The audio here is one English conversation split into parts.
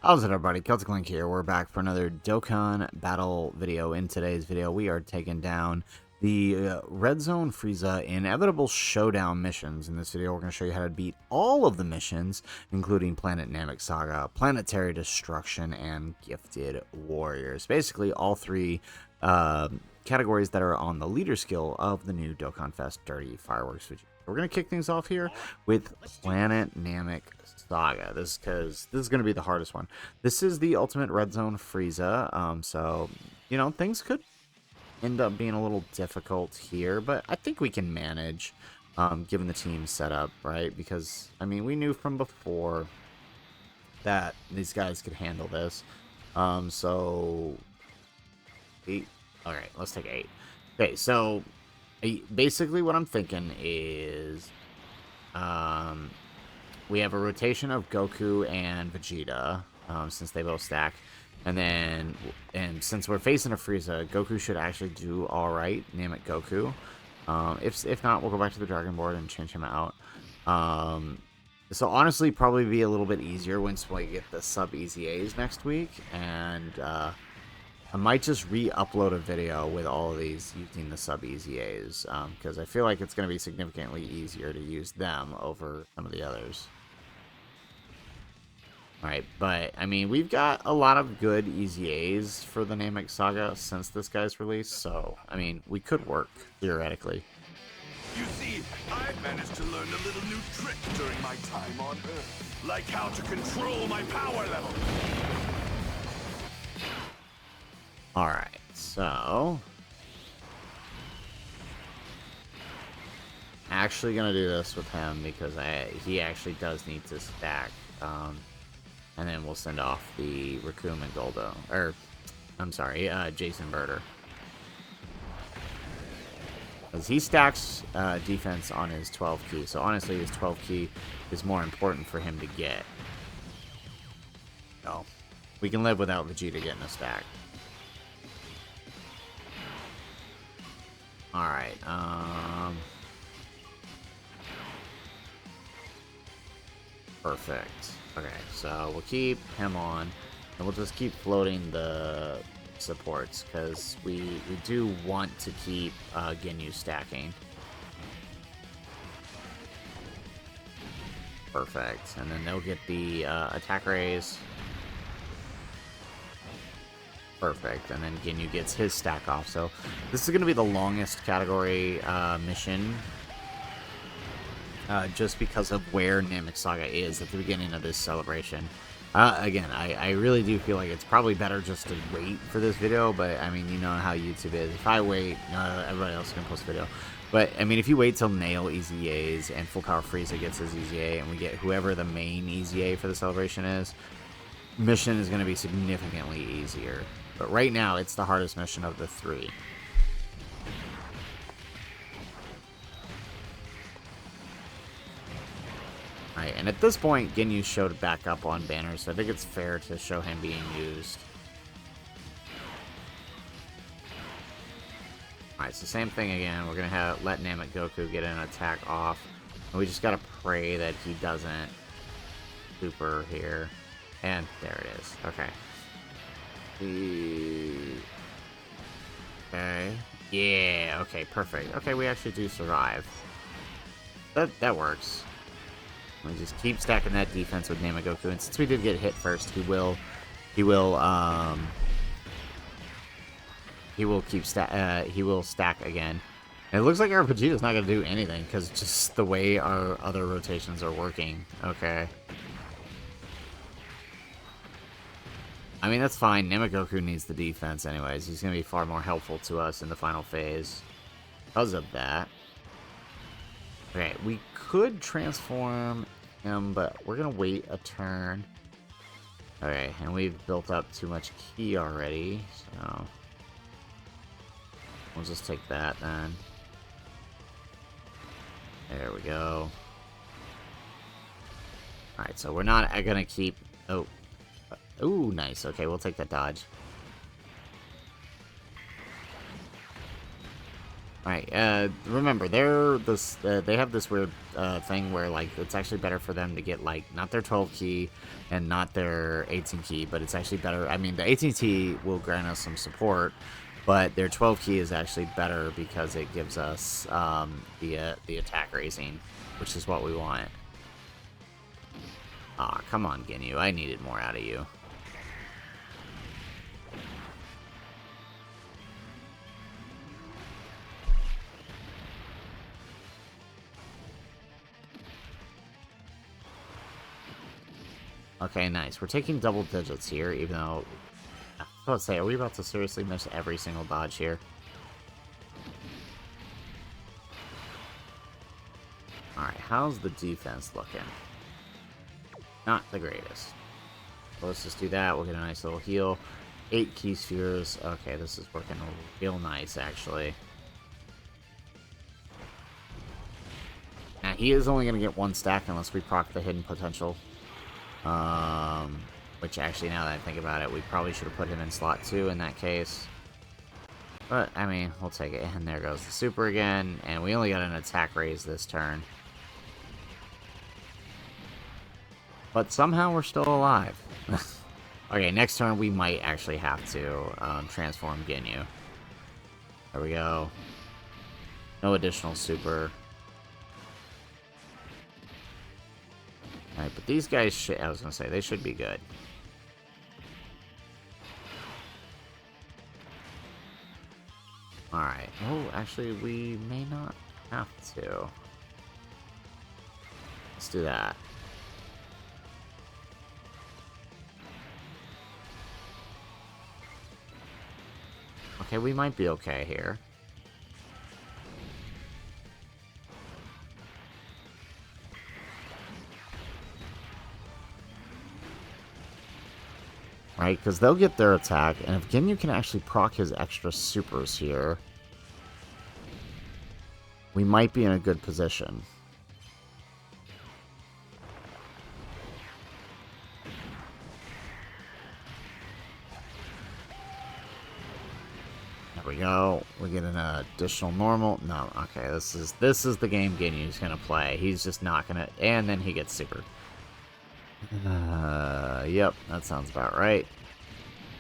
How's it, everybody? Celtic Link here. We're back for another Dokkan battle video. In today's video, we are taking down the Red Zone Frieza Inevitable Showdown missions. In this video, we're going to show you how to beat all of the missions, including Planet Namek Saga, Planetary Destruction, and Gifted Warriors. Basically, all three categories that are on the leader skill of the new Dokkan Fest Dirty Fireworks. We're going to kick things off here with Planet Namek Saga. This is going to be the hardest one. This is the ultimate Red Zone Frieza. So, you know, things could end up being a little difficult here, but I think we can manage given the team setup, right? Because, I mean, we knew from before that these guys could handle this. So, 8. All right, let's take 8. Okay, so basically what I'm thinking is we have a rotation of Goku and Vegeta, since they both stack. And since we're facing a Frieza, Goku should actually do alright, Namek Goku. If not, we'll go back to the Dragon Board and change him out. So honestly, probably be a little bit easier once we get the sub-easy A's next week. And I might just re-upload a video with all of these using the sub-easy A's, because I feel like it's going to be significantly easier to use them over some of the others. Alright, but, I mean, we've got a lot of good easy A's for the Namek Saga since this guy's release, so, I mean, we could work, theoretically. You see, I've managed to learn a little new trick during my time on Earth, like how to control my power level. Alright, so actually gonna do this with him because he actually does need to stack. And then we'll send off the Raccoon and Goldo. Or, I'm sorry, Jason Birder. Because he stacks defense on his 12 key. So honestly, his 12 key is more important for him to get. So, we can live without Vegeta getting a stack. Alright, perfect. Okay, so we'll keep him on, and we'll just keep floating the supports, because we do want to keep Ginyu stacking. Perfect, and then they'll get the attack raise. Perfect, and then Ginyu gets his stack off. So this is going to be the longest category mission, just because of where Namek Saga is at the beginning of this celebration. Again, I really do feel like it's probably better just to wait for this video, but I mean, you know how YouTube is. If I wait, everybody else can post a video. But, I mean, if you wait till Nail Easy A's and Full Power Frieza gets his Easy A, and we get whoever the main Easy A for the celebration is, mission is going to be significantly easier. But right now, it's the hardest mission of the 3. Alright, and at this point, Ginyu showed back up on banners, so I think it's fair to show him being used. Alright, so same thing again. We're going to let Namek Goku get an attack off. And we just got to pray that he doesn't super here. And there it is. Okay. Okay. Yeah, okay, perfect. Okay, we actually do survive. That works. We just keep stacking that defense with Namek Goku, and since we did get hit first, he will stack again. And it looks like our Vegeta's not gonna do anything because just the way our other rotations are working. Okay. I mean, that's fine. Namek Goku needs the defense anyways. He's gonna be far more helpful to us in the final phase because of that. Okay, we could transform him, but we're gonna wait a turn. Okay, and we've built up too much ki already, so we'll just take that then. There we go. Alright, so we're not gonna keep... Oh. Ooh, nice. Okay, we'll take that dodge. Alright, remember, they have this weird thing where, like, it's actually better for them to get, like, not their 12 key and not their 18 key, but it's actually better. I mean, the 18 key will grant us some support, but their 12 key is actually better because it gives us the attack raising, which is what we want. Aw, come on, Ginyu. I needed more out of you. Okay, nice. We're taking double digits here, even though... I was about to say, are we about to seriously miss every single dodge here? Alright, how's the defense looking? Not the greatest. So let's just do that. We'll get a nice little heal. 8 key spheres. Okay, this is working real nice, actually. Now, he is only going to get 1 stack unless we proc the hidden potential. Which actually, now that I think about it, we probably should have put him in slot 2 in that case. But, I mean, we'll take it. And there goes the super again. And we only got an attack raise this turn. But somehow we're still alive. Okay, next turn we might actually have to transform Ginyu. There we go. No additional super. Alright, but these guys should... I was going to say, they should be good. Alright. Oh, actually, we may not have to. Let's do that. Okay, we might be okay here. Right, because they'll get their attack, and if Ginyu can actually proc his extra supers here, we might be in a good position. There we go. We get an additional normal. No, okay, this is the game Ginyu's gonna play. He's just not gonna, and then he gets super. Yep, that sounds about right.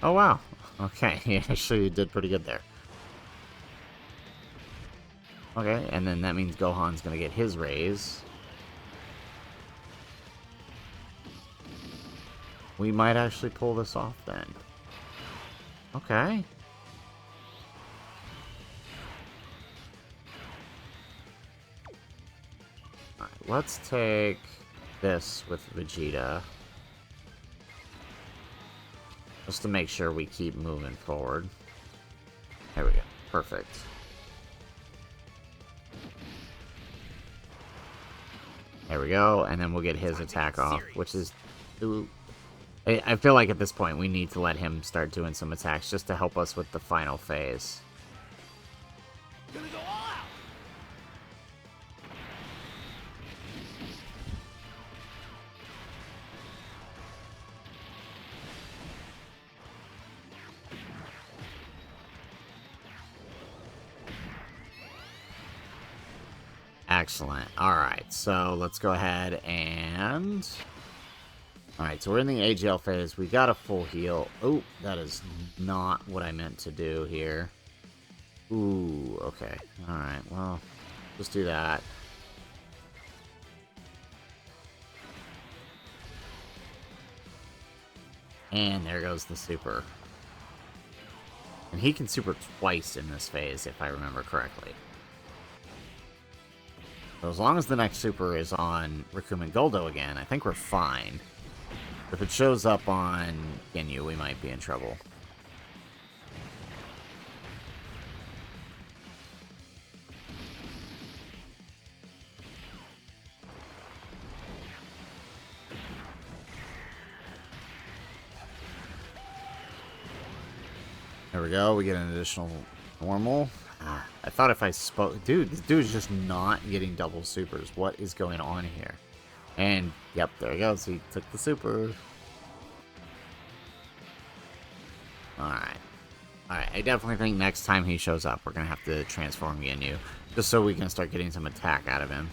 Oh, wow. Okay, he actually did pretty good there. Okay, and then that means Gohan's gonna get his raise. We might actually pull this off then. Okay. Alright, let's take this with Vegeta. Just to make sure we keep moving forward. There we go. Perfect. There we go, and then we'll get his attack off, which is... I feel like at this point we need to let him start doing some attacks just to help us with the final phase. Gonna go all out. Excellent. Alright, so let's go ahead and... Alright, so we're in the AGL phase. We got a full heal. Oh, that is not what I meant to do here. Ooh, okay. Alright, well, let's do that. And there goes the super. And he can super twice in this phase, if I remember correctly. So as long as the next super is on Rikumen Goldo again, I think we're fine. If it shows up on Ginyu, we might be in trouble. There we go, we get an additional normal. I thought if I spoke... Dude, this dude's just not getting double supers. What is going on here? And, yep, there he goes. He took the super. Alright. Alright, I definitely think next time he shows up, we're going to have to transform Ginyu. Just so we can start getting some attack out of him.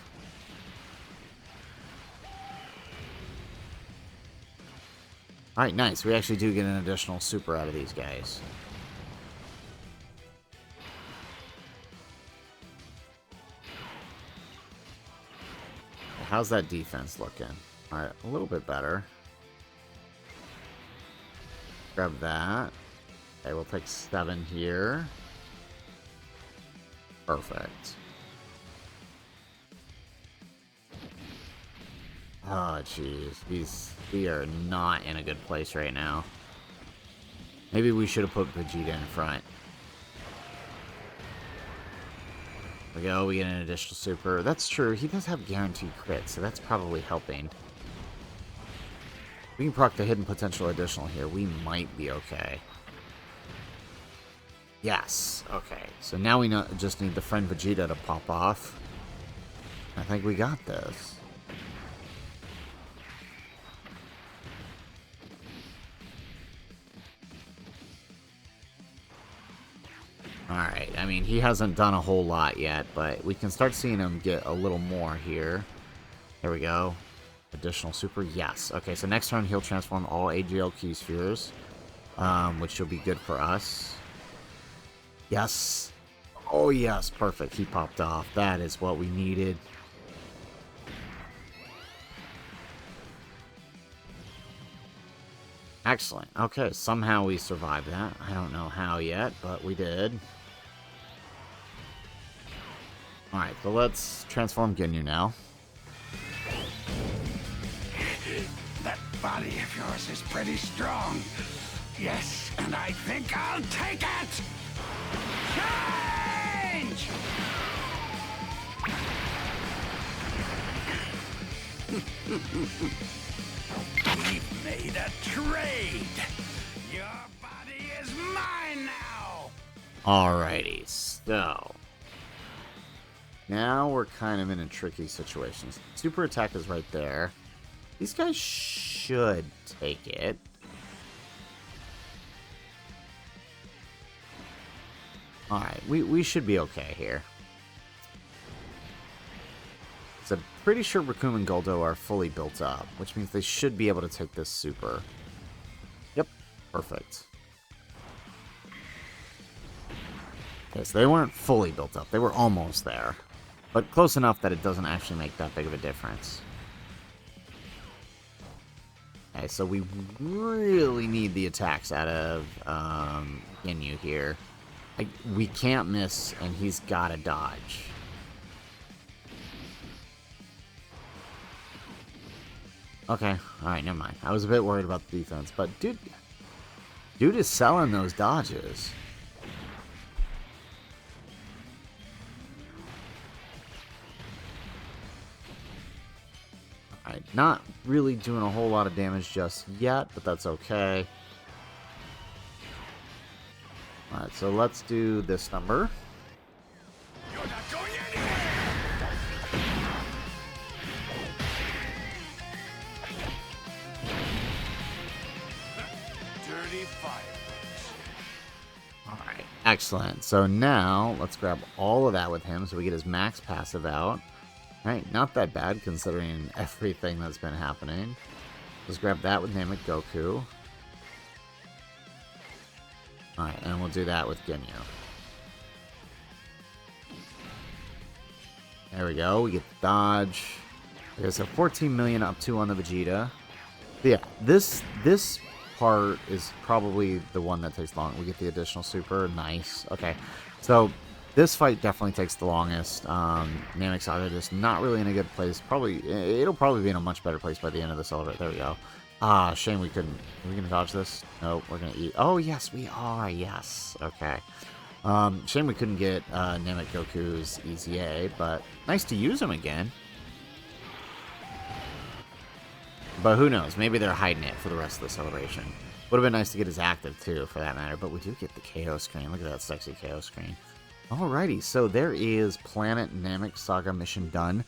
Alright, nice. We actually do get an additional super out of these guys. How's that defense looking? Alright, a little bit better. Grab that. Okay, we'll take 7 here. Perfect. Oh, jeez. We are not in a good place right now. Maybe we should have put Vegeta in front. There we go, we get an additional super. That's true, he does have guaranteed crit, so that's probably helping. We can proc the hidden potential additional here. We might be okay. Yes, okay. So now we just need the friend Vegeta to pop off. I think we got this. Alright, I mean, he hasn't done a whole lot yet, but we can start seeing him get a little more here. There we go. Additional super, yes. Okay, so next turn he'll transform all AGL key spheres, which will be good for us. Yes. Oh, yes, perfect. He popped off. That is what we needed. Excellent. Okay, somehow we survived that. I don't know how yet, but we did. Alright, so let's transform Ginyu now. That body of yours is pretty strong. Yes, and I think I'll take it! Change! We've made a trade! Your body is mine now! Alrighty, so... now we're kind of in a tricky situation. Super attack is right there. These guys should take it. Alright, we should be okay here. So I'm pretty sure Raccoon and Goldo are fully built up, which means they should be able to take this super. Yep, perfect. Okay, so they weren't fully built up. They were almost there. But close enough that it doesn't actually make that big of a difference. Okay, so we really need the attacks out of Ginyu here. We can't miss, and he's got to dodge. Okay, alright, never mind. I was a bit worried about the defense, but dude is selling those dodges. Alright, not really doing a whole lot of damage just yet, but that's okay. Alright, so let's do this number. You're not going anywhere! Dirty fireworks. Alright, excellent. So now, let's grab all of that with him so we get his max passive out. Alright, not that bad considering everything that's been happening. Let's grab that with Namek Goku. Alright, and we'll do that with Ginyu. There we go, we get the dodge. Okay, so 14 million up 2 on the Vegeta. But yeah, this part is probably the one that takes long. We get the additional super, nice. Okay, so this fight definitely takes the longest. Namek Saga just not really in a good place. It'll probably be in a much better place by the end of the celebrate. There we go. Ah, shame we couldn't. Are we gonna dodge this? Nope, we're gonna eat. Oh yes, we are. Yes. Okay. Shame we couldn't get Namek Goku's Easy A, but nice to use him again. But who knows? Maybe they're hiding it for the rest of the celebration. Would have been nice to get his active too, for that matter. But we do get the KO screen. Look at that sexy KO screen. Alrighty, so there is Planet Namek Saga mission done.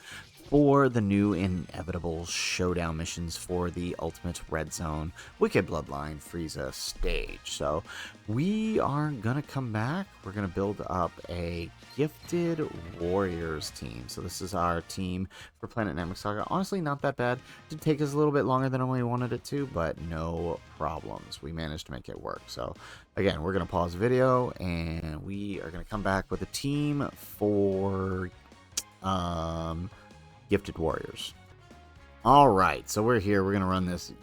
for the new Inevitable Showdown missions for the Ultimate Red Zone Wicked Bloodline Frieza stage. So we are gonna come back. We're gonna build up a Gifted Warriors team. So this is our team for Planet Namek Saga. Honestly, not that bad. Did take us a little bit longer than we wanted it to, but no problems. We managed to make it work. So again, we're gonna pause the video and we are gonna come back with a team for Gifted Warriors. Alright, so we're here. We're going to run this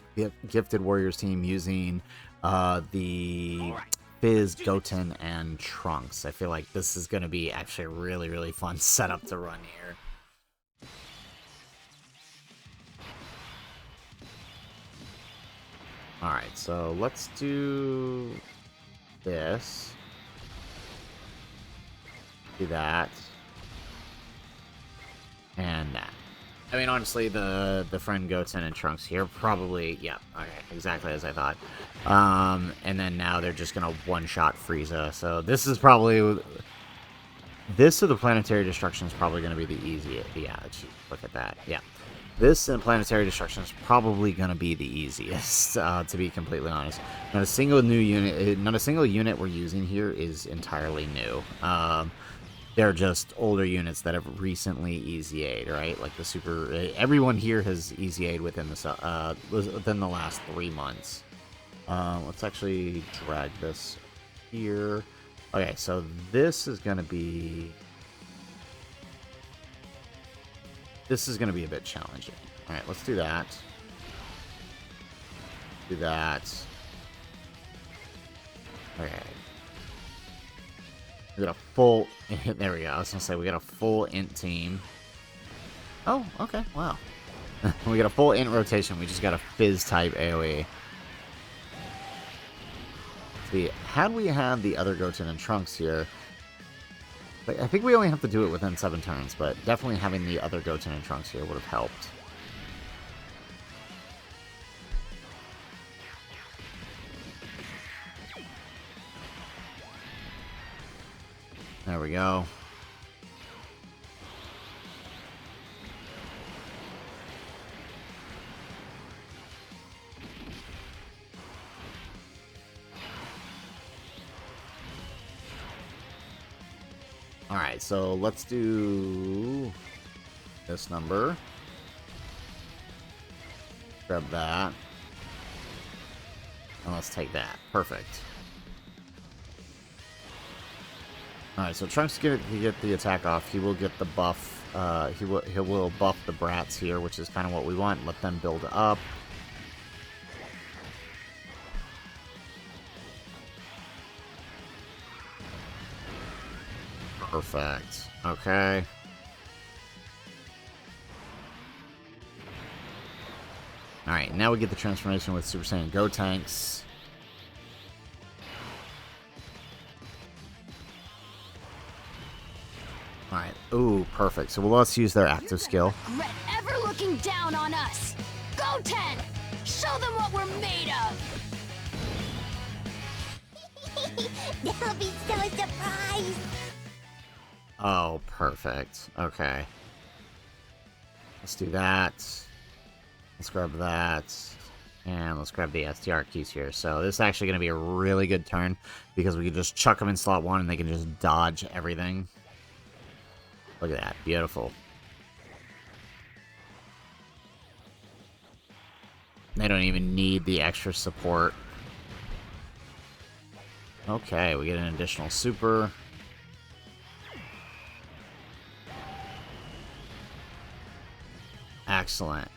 Gifted Warriors team using the Fizz, Goten, and Trunks. I feel like this is going to be actually a really, really fun setup to run here. Alright, so let's do this. Do that. And that. I mean, honestly, the friend Goten and Trunks here probably, yeah, okay, exactly as I thought. And then now they're just gonna one-shot Freiza. So this is probably, this of the Planetary Destruction is probably gonna be the easiest. Yeah, look at that. Yeah, this and Planetary Destruction is probably gonna be the easiest, to be completely honest. Not a single new unit, not a single unit we're using here is entirely new. They're just older units that have recently EZA'd, right? Like the super... Everyone here has EZA'd within the last 3 months. Let's actually drag this here. Okay, so this is going to be... This is going to be a bit challenging. Alright, let's do that. Do that. Okay. We got a full... There we go. I was going to say, we got a full int team. Oh, okay. Wow. We got a full int rotation. We just got a Fizz-type AoE. See, had we had the other Goten and Trunks here... I think we only have to do it within 7 turns, but definitely having the other Goten and Trunks here would have helped. There we go. Alright, so let's do this number. Grab that. And let's take that. Perfect. Alright, so Trunks get the attack off. He will get the buff. He will buff the brats here, which is kind of what we want. Let them build up. Perfect. Okay. Alright, now we get the transformation with Super Saiyan Gotenks. Alright, ooh, perfect. So let's use their active skill. Regret ever looking down on us. Goten! Show them what we're made of! They'll be so surprised! Oh, perfect. Okay. Let's do that. Let's grab that. And let's grab the STR keys here. So this is actually going to be a really good turn because we can just chuck them in slot 1 and they can just dodge everything. Look at that. Beautiful. They don't even need the extra support. Okay, we get an additional super. Excellent.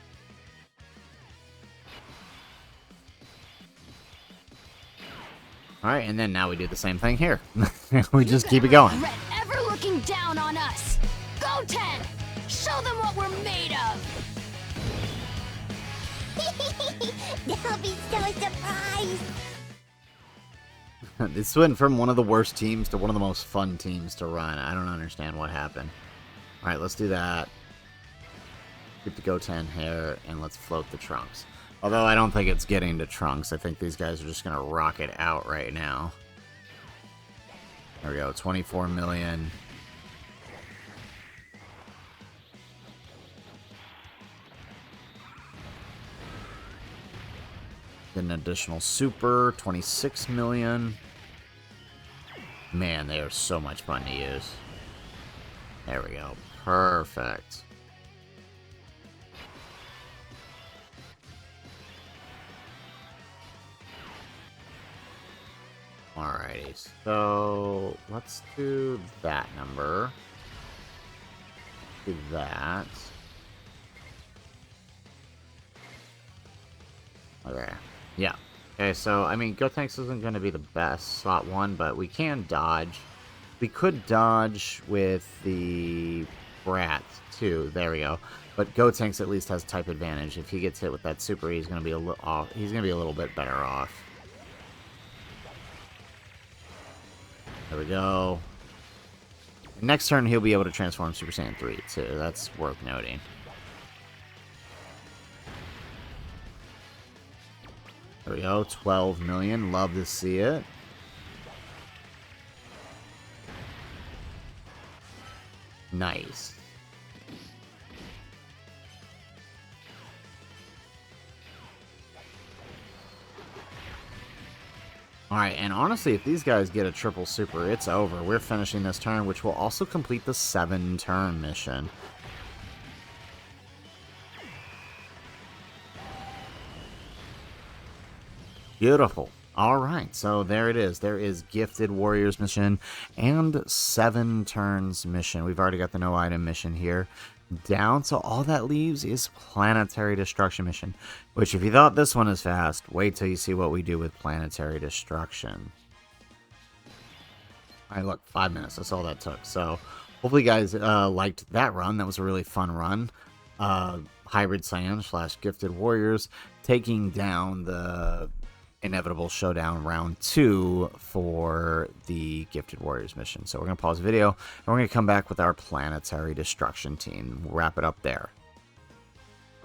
Alright, and then now we do the same thing here. We just keep it going. Regret ever looking down on us. Goten! Show them what we're made of! They'll be so surprised! This went from one of the worst teams to one of the most fun teams to run. I don't understand what happened. Alright, let's do that. Keep the Goten here, and let's float the Trunks. Although I don't think it's getting to Trunks. I think these guys are just going to rock it out right now. There we go, 24 million. An additional super, 26 million. Man, they are so much fun to use. There we go. Perfect. Alrighty, so let's do that number. Do that. Okay. Yeah. Okay, so, I mean, Gotenks isn't going to be the best slot 1, but we can dodge. We could dodge with the Brat, too. There we go. But Gotenks at least has type advantage. If he gets hit with that super, he's going to be a little off. He's going to be a little bit better off. There we go. Next turn, he'll be able to transform Super Saiyan 3, too. That's worth noting. There we go. 12 million. Love to see it. Nice. Alright, and honestly, if these guys get a triple super, it's over. We're finishing this turn, which will also complete the 7-turn mission. Beautiful. Alright, so there it is. There is Gifted Warriors mission and 7 turns mission. We've already got the no item mission here down, so all that leaves is Planetary Destruction mission, which if you thought this one is fast, wait till you see what we do with Planetary Destruction. Alright, look, 5 minutes, that's all that took. So hopefully you guys liked that run. That was a really fun run. Hybrid Saiyan / Gifted Warriors taking down the Inevitable Showdown Round 2 for the Gifted Warriors mission. So we're going to pause the video, and we're going to come back with our Planetary Destruction team. We'll wrap it up there.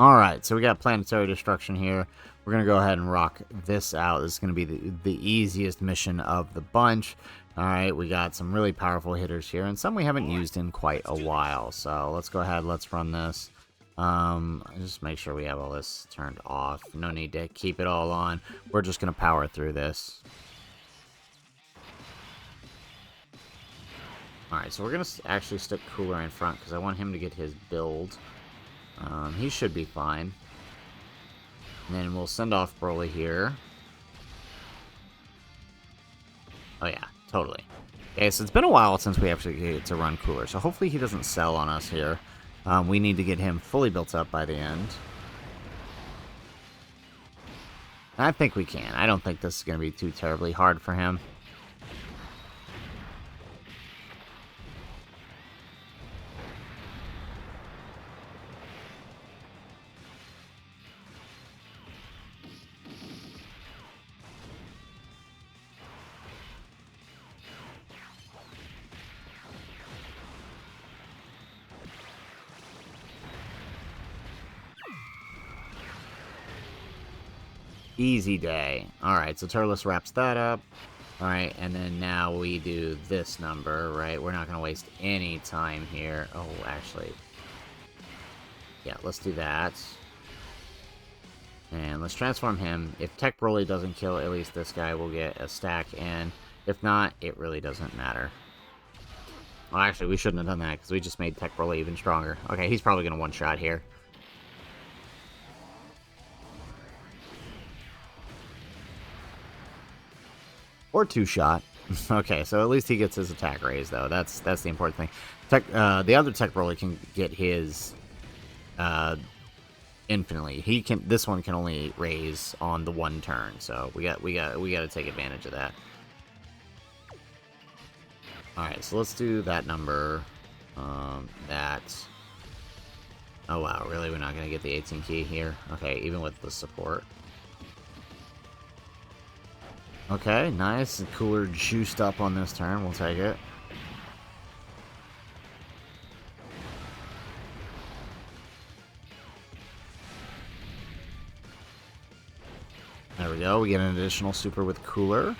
Alright, so we got Planetary Destruction here. We're going to go ahead and rock this out. This is going to be the easiest mission of the bunch. Alright, we got some really powerful hitters here, and some we haven't used in quite a while. So let's go ahead, let's run this. Just make sure we have all this turned off. No need to keep it all on. We're just going to power through this. Alright, so we're going to actually stick Cooler in front because I want him to get his build. He should be fine. And then we'll send off Broly here. Oh yeah, totally. Okay, so it's been a while since we actually get to run Cooler, so hopefully he doesn't sell on us here. We need to get him fully built up by the end. I think we can. I don't think this is going to be too terribly hard for him. Easy day. Alright, so Turles wraps that up. Alright, and then now we do this number, right? We're not going to waste any time here. Oh, actually. Yeah, let's do that. And let's transform him. If Tech Broly doesn't kill, at least this guy will get a stack. And if not, it really doesn't matter. Well, actually, we shouldn't have done that because we just made Tech Broly even stronger. Okay, he's probably going to one-shot here. Or two-shot. Okay, so at least he gets his attack raised, though. That's the important thing. The other Tech Broly can get his infinitely. This one can only raise on the one turn, so we got to take advantage of that. All right, so let's do that number. That. Oh wow, really? We're not gonna get the 18 key here. Okay, even with the support. Okay, nice. Cooler juiced up on this turn. We'll take it. There we go. We get an additional super with Cooler.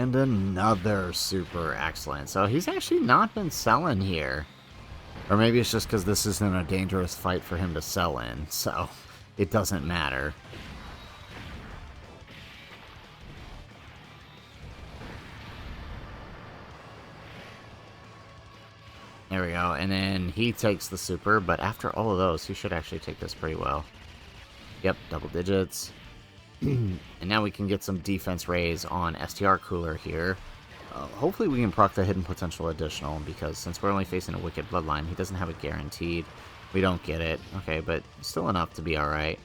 And another super excellent. So he's actually not been selling here. Or maybe it's just because this isn't a dangerous fight for him to sell in, so it doesn't matter. There we go, and then he takes the super, but after all of those, he should actually take this pretty well. Yep, double digits. And now we can get some defense raise on STR Cooler here. Hopefully we can proc the hidden potential additional, because since we're only facing a Wicked Bloodline, he doesn't have it guaranteed. We don't get it. Okay, but still enough to be alright.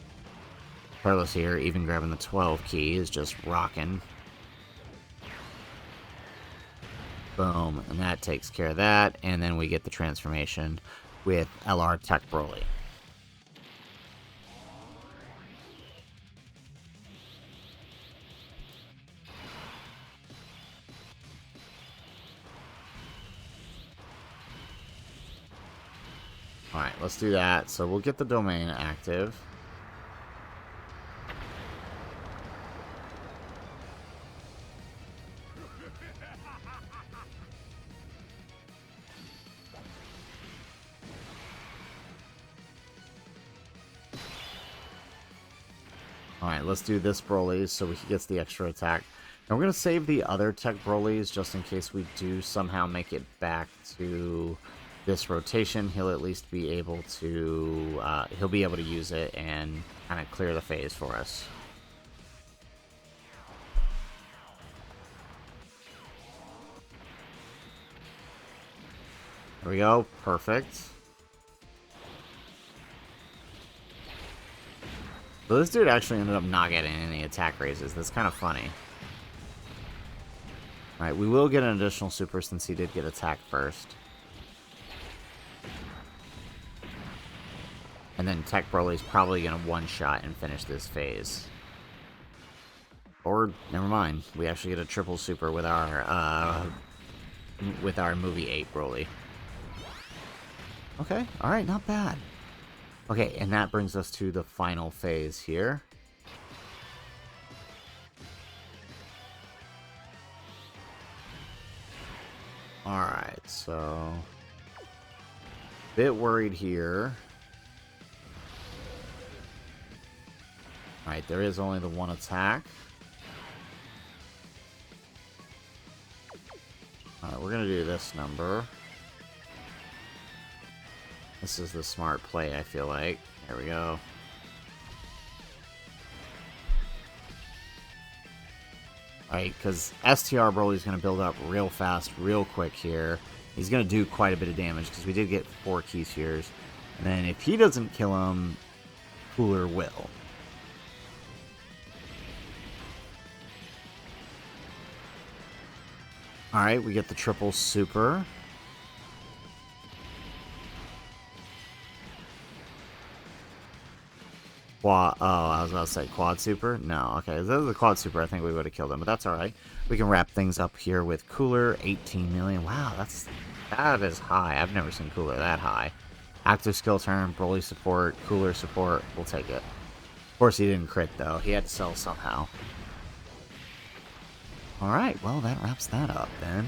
Carlos here, even grabbing the 12 key, is just rocking. Boom, and that takes care of that, and then we get the transformation with LR Tech Broly. Alright, let's do that. So we'll get the domain active. Alright, let's do this Broly so he gets the extra attack. And we're going to save the other Tech Broly's just in case we do somehow make it back to this rotation. He'll at least be able to, he'll be able to use it and kind of clear the phase for us. There we go. Perfect. So this dude actually ended up not getting any attack raises. That's kind of funny. Alright, we will get an additional super since he did get attack first. And then Tech Broly's probably going to one-shot and finish this phase. Or, never mind. We actually get a triple super with our movie 8 Broly. Okay, alright, not bad. Okay, and that brings us to the final phase here. Alright, so... bit worried here. Alright, there is only the one attack. Alright, we're gonna do this number. This is the smart play, I feel like. There we go. Alright, because STR Broly's going to build up real fast, real quick here. He's going to do quite a bit of damage, because we did get 4 key spheres. And then if he doesn't kill him, Cooler will. Alright, we get the triple super. Quad, oh, I was about to say quad super? No, okay, if that was the quad super, I think we would have killed him, but that's alright. We can wrap things up here with Cooler, 18 million. Wow, that is high. I've never seen Cooler that high. Active skill turn, Broly support, Cooler support, we'll take it. Of course he didn't crit though, he had to sell somehow. Alright, well that wraps that up then.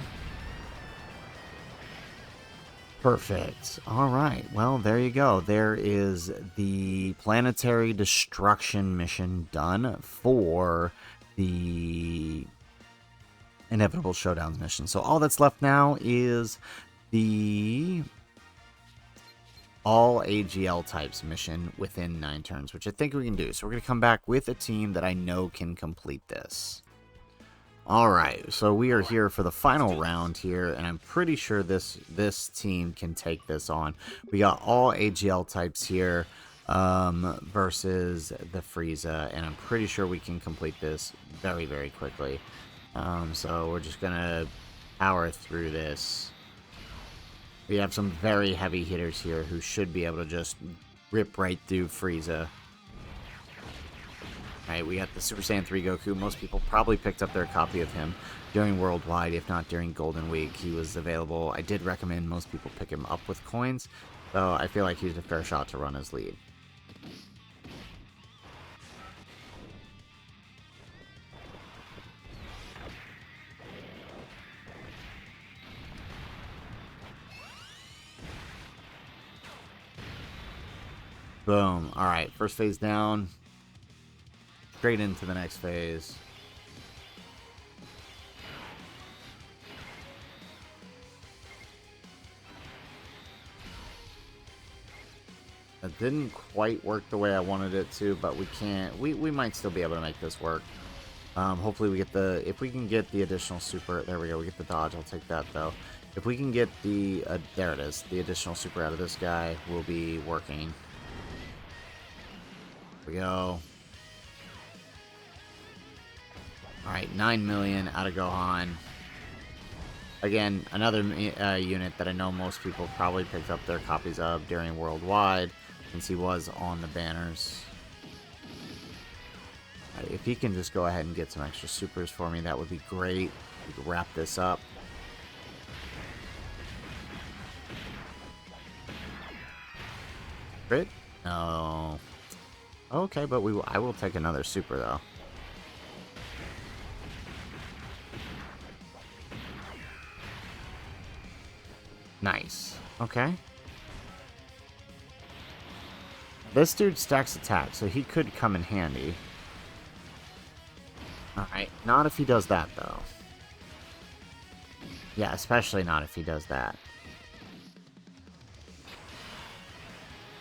Perfect. Alright, well, there you go. There is the planetary destruction mission done for the Inevitable Showdowns mission. So all that's left now is the all AGL types mission within 9 turns, which I think we can do. So we're going to come back with a team that I know can complete this. Alright, so we are here for the final round here, and I'm pretty sure this team can take this on. We got all AGL types here versus the Freiza, and I'm pretty sure we can complete this very, very quickly. So we're just going to power through this. We have some very heavy hitters here who should be able to just rip right through Freiza. Right, we got the Super Saiyan 3 Goku. Most people probably picked up their copy of him during Worldwide, if not during Golden Week. He was available. I did recommend most people pick him up with coins, so I feel like he's a fair shot to run his lead. Boom. Alright, first phase down. Straight into the next phase. That didn't quite work the way I wanted it to, but we can't. We might still be able to make this work. Hopefully we get the... If we can get the additional super... There we go. We get the dodge. I'll take that, though. If we can get the... there it is. The additional super out of this guy will be working. Here we go. Alright, 9 million out of Gohan. Again, another unit that I know most people probably picked up their copies of during Worldwide, since he was on the banners. Right, if he can just go ahead and get some extra supers for me, that would be great. We could wrap this up. Crit? No. Okay, but I will take another super, though. Nice. Okay. This dude stacks attack, so he could come in handy. Alright, not if he does that, though. Yeah, especially not if he does that.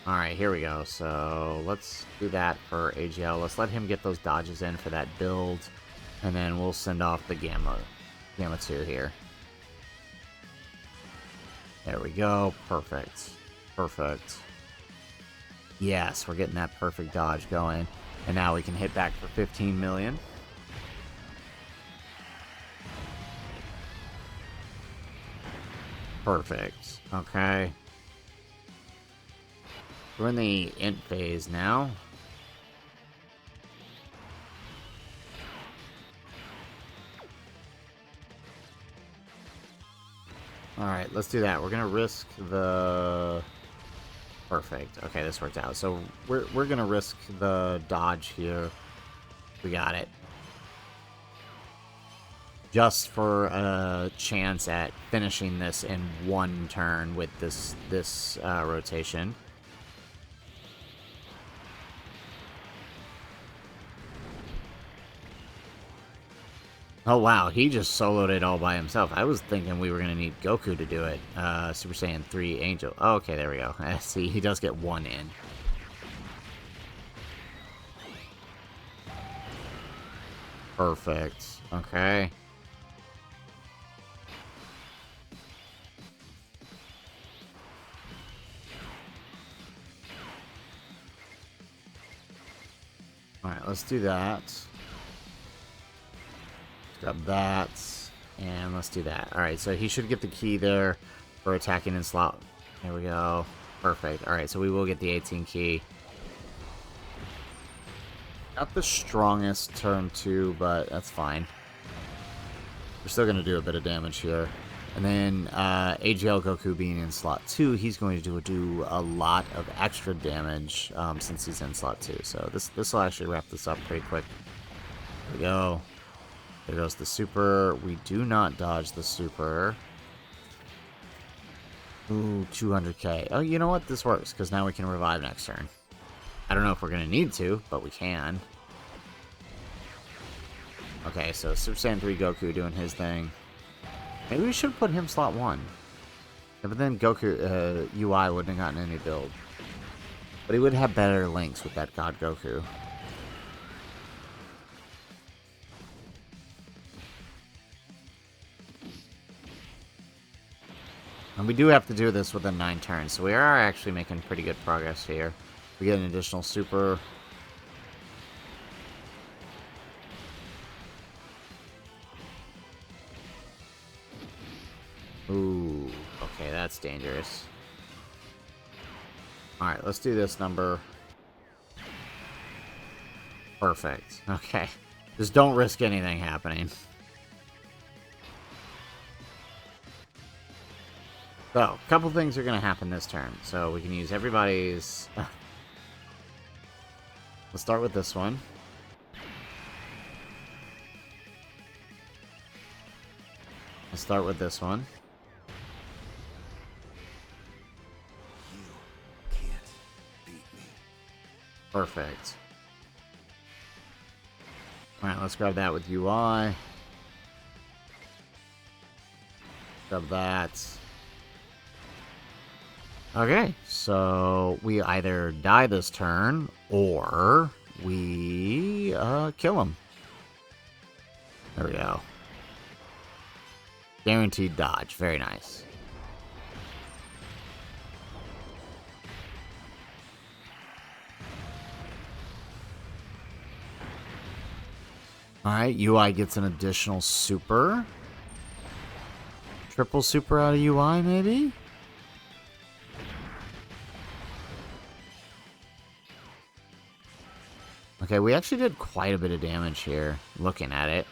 Alright, here we go. So, let's do that for AGL. Let's let him get those dodges in for that build. And then we'll send off the Gamma 2 here. There we go. Perfect. Perfect. Yes, we're getting that perfect dodge going. And now we can hit back for 15 million. Perfect. Okay. We're in the int phase now. Alright, let's do that. We're gonna risk the... Perfect. Okay, this worked out. So we're gonna risk the dodge here. We got it. Just for a chance at finishing this in one turn with this rotation. Oh wow, he just soloed it all by himself. I was thinking we were going to need Goku to do it. Super Saiyan 3 Angel. Oh, okay, there we go. See, he does get one in. Perfect. Okay. Alright, let's do that. Grab that, and let's do that. Alright, so he should get the key there for attacking in slot. There we go. Perfect. Alright, so we will get the 18 key. Not the strongest turn 2, but that's fine. We're still going to do a bit of damage here. And then AGL Goku being in slot 2, he's going to do a lot of extra damage since he's in slot 2. So this will actually wrap this up pretty quick. There we go. There goes the super. We do not dodge the super. Ooh, 200k. Oh, you know what? This works, because now we can revive next turn. I don't know if we're going to need to, but we can. Okay, so Super Saiyan 3 Goku doing his thing. Maybe we should put him slot 1. Yeah, but then Goku, UI wouldn't have gotten any build. But he would have better links with that God Goku. And we do have to do this within 9 turns, so we are actually making pretty good progress here. We get an additional super. Ooh, okay, that's dangerous. Alright, let's do this number. Perfect. Okay. Just don't risk anything happening. So, a couple things are going to happen this turn. So, we can use everybody's... Let's start with this one. Let's start with this one. You can't beat me. Perfect. Alright, let's grab that with UI. Grab that. Okay, so we either die this turn, or we kill him. There we go. Guaranteed dodge. Very nice. Alright, UI gets an additional super. Triple super out of UI, maybe? Okay, we actually did quite a bit of damage here, looking at it.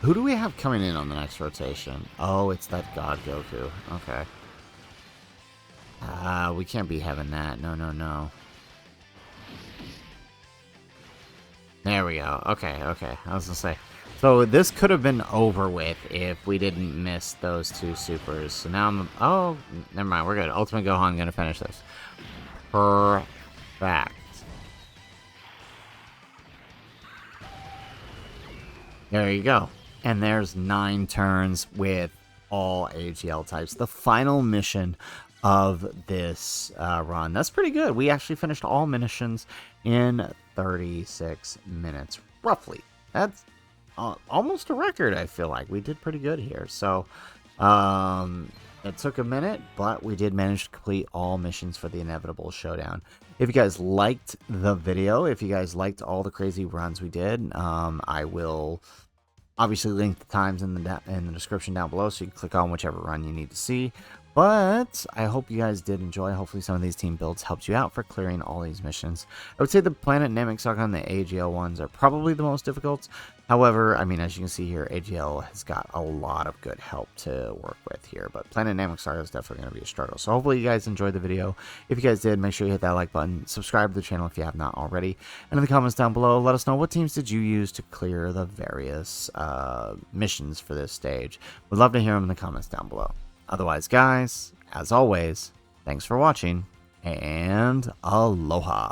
Who do we have coming in on the next rotation? Oh, it's that God Goku. Okay. We can't be having that. No, no, no. There we go. Okay, okay. I was gonna say. So this could have been over with if we didn't miss those two supers. So now I'm... Oh, never mind. We're good. Ultimate Gohan gonna finish this. Perfect. There you go. And there's 9 turns with all AGL types. The final mission of this run. That's pretty good. We actually finished all missions in 36 minutes, roughly. That's almost a record, I feel like. We did pretty good here. So, it took a minute, but we did manage to complete all missions for the Inevitable Showdown. If you guys liked the video, if you guys liked all the crazy runs we did, I will obviously link the times in the description down below, so you can click on whichever run you need to see. But I hope you guys did enjoy. Hopefully some of these team builds helped you out for clearing all these missions. I would say the Planet Namek Saga and the AGL ones are probably the most difficult. However, I mean, as you can see here, AGL has got a lot of good help to work with here. But Planet Namek Saga is definitely going to be a struggle. So hopefully you guys enjoyed the video. If you guys did, make sure you hit that like button. Subscribe to the channel if you have not already. And in the comments down below, let us know what teams did you use to clear the various missions for this stage. We'd love to hear them in the comments down below. Otherwise, guys, as always, thanks for watching, and aloha.